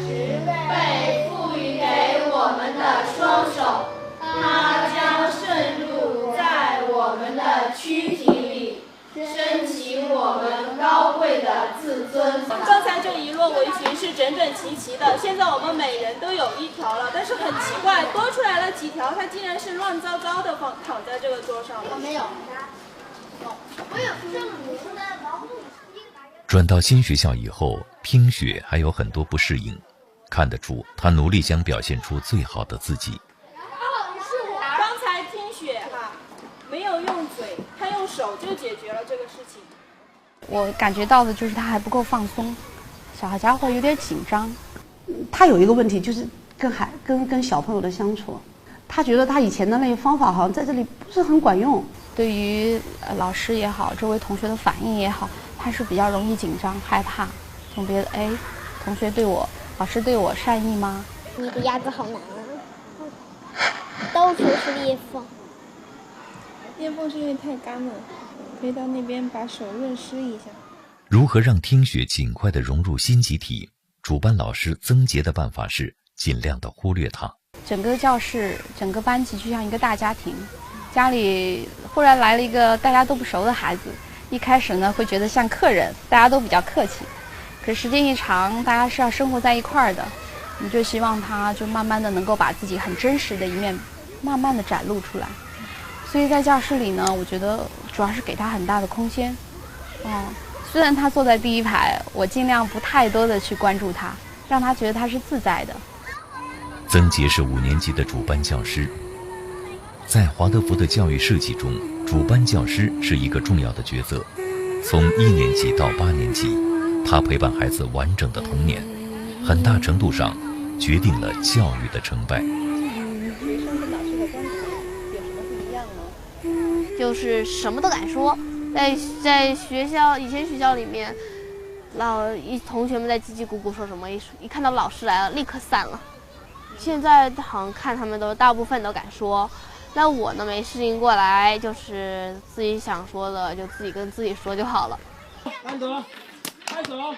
值被赋予给我们的双手，它将渗入在我们的躯体里，升起我们高贵的自尊。刚才这一摞围裙是整整齐齐的，现在我们每人都有一条了，但是很奇怪，多出来了几条，它竟然是乱糟糟的躺在这个桌上了。没有，我有圣母的保护。转到新学校以后，听雪还有很多不适应，看得出她努力想表现出最好的自己。刚才听雪没有用嘴，她用手就解决了这个事情。我感觉到的就是他还不够放松，小家伙有点紧张。他有一个问题就是跟小朋友的相处，他觉得他以前的那些方法好像在这里不是很管用。对于老师也好，周围同学的反应也好，他是比较容易紧张害怕，总觉得同学对我、老师对我善意吗？你的鸭子好难啊，到处是裂缝。裂缝是因为太干了，可以到那边把手润湿一下。如何让听雪尽快地融入新集体？主班老师曾杰的办法是尽量地忽略他。整个教室、整个班级就像一个大家庭，家里忽然来了一个大家都不熟的孩子，一开始呢会觉得像客人，大家都比较客气。可时间一长，大家是要生活在一块儿的，你就希望他就慢慢的能够把自己很真实的一面慢慢的展露出来。所以在教室里呢，我觉得主要是给他很大的空间。虽然他坐在第一排，我尽量不太多的去关注他，让他觉得他是自在的。曾杰是5年级的主班教师，在华德福的教育设计中，主班教师是一个重要的角色。从1年级到8年级，他陪伴孩子完整的童年，很大程度上决定了教育的成败。学生跟老师的关系有什么不一样吗？就是什么都敢说。在学校以前学校里面，同学们在叽叽咕咕说什么，一看到老师来了立刻散了。现在好像看他们大部分都敢说，那我呢没适应过来，就是自己想说的就自己跟自己说就好了。安德，开始了。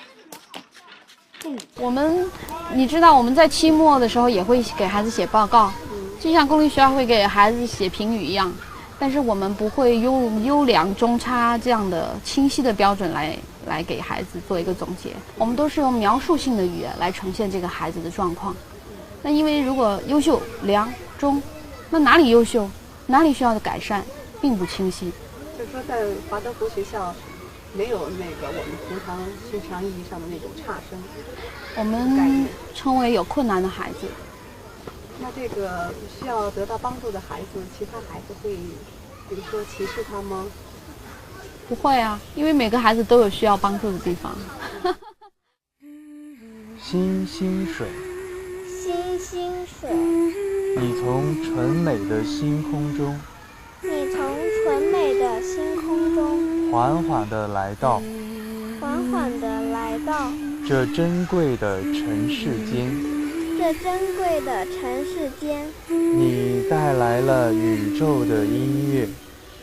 你知道我们在期末的时候也会给孩子写报告，就像公立学校会给孩子写评语一样，但是我们不会用优良中差这样的清晰的标准来给孩子做一个总结，我们都是用描述性的语言来呈现这个孩子的状况。那因为如果优秀、良、中，那哪里优秀，哪里需要的改善，并不清晰。就是说，在华德福学校，没有那个我们平常意义上的那种差生。我们称为有困难的孩子。那这个需要得到帮助的孩子，其他孩子会，比如说歧视他吗？不会啊，因为每个孩子都有需要帮助的地方。星星水，星星水，你从纯美的星空中，你从纯美的星空中缓缓地来到，缓缓地来到这珍贵的尘世间，这珍贵的尘世间，你带来了宇宙的音乐，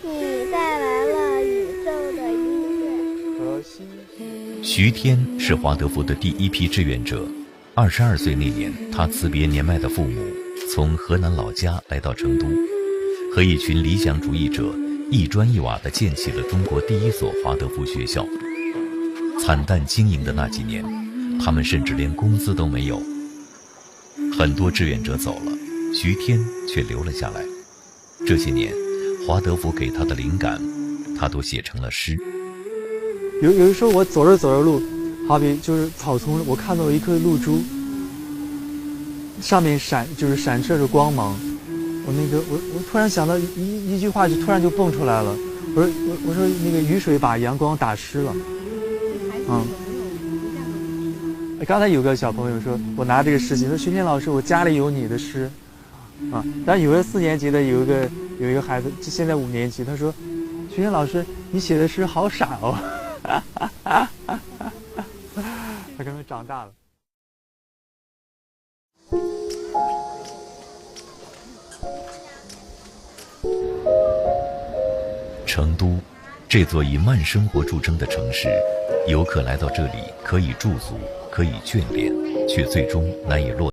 你带来了宇宙的音乐和星。徐天是华德福的第一批志愿者。22岁那年，他辞别年迈的父母，从河南老家来到成都，和一群理想主义者一砖一瓦地建起了中国第一所华德福学校。惨淡经营的那几年，他们甚至连工资都没有。很多志愿者走了，徐天却留了下来。这些年，华德福给他的灵感，他都写成了诗。有的时候我走着路，好比就是草丛，我看到一颗露珠，上面闪射着光芒。我突然想到一句话，就突然就蹦出来了。我说那个雨水把阳光打湿了。刚才有个小朋友说，我拿这个诗集说，徐天老师，我家里有你的诗，但有个4年级的有一个孩子，现在5年级，他说，徐天老师，你写的诗好傻哦。他可能长大了。成都，这座以慢生活著称的城市，游客来到这里可以驻足，可以眷恋，却最终难以落